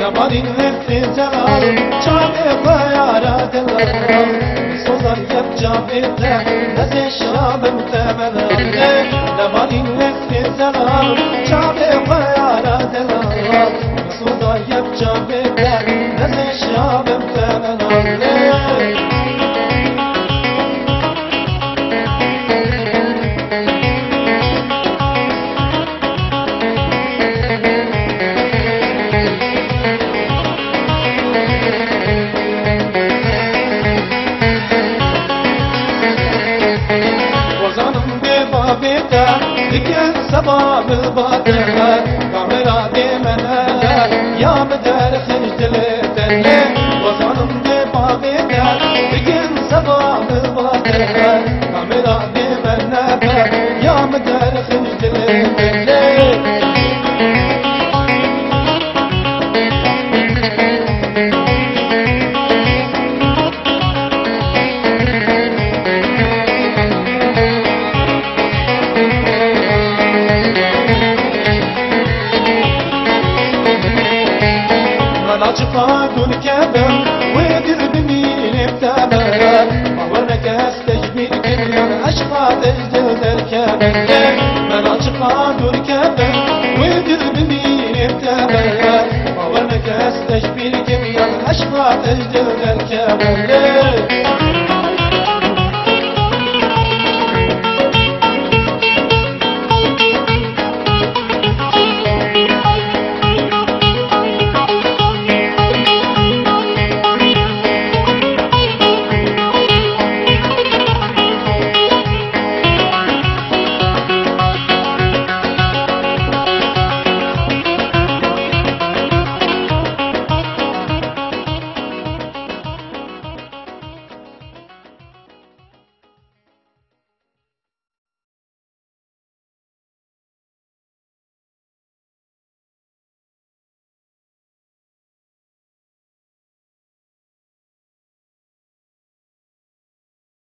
لمالين نفري زلال جامي خيارة دلال صدر يبجا بيته نزي شراب متمنى لمالين نفري زلال جامي خيارة دلال صدر يبجا بيته نزي شراب متمنى لكن سباب الباطل كاميرا ديمنا يا مدار خجل تلي وظلم ببابك لكن سباب الباطل كاميرا ديمنا يا مدار خجل تلي أجفاد الكبر ويدر بمين ابتبر وورك استجميل كبير أجفاد الجلد الكبر من أجفاد الكبر ويدر بمين ابتبر وورك استجميل كبير أجفاد الجلد الكبر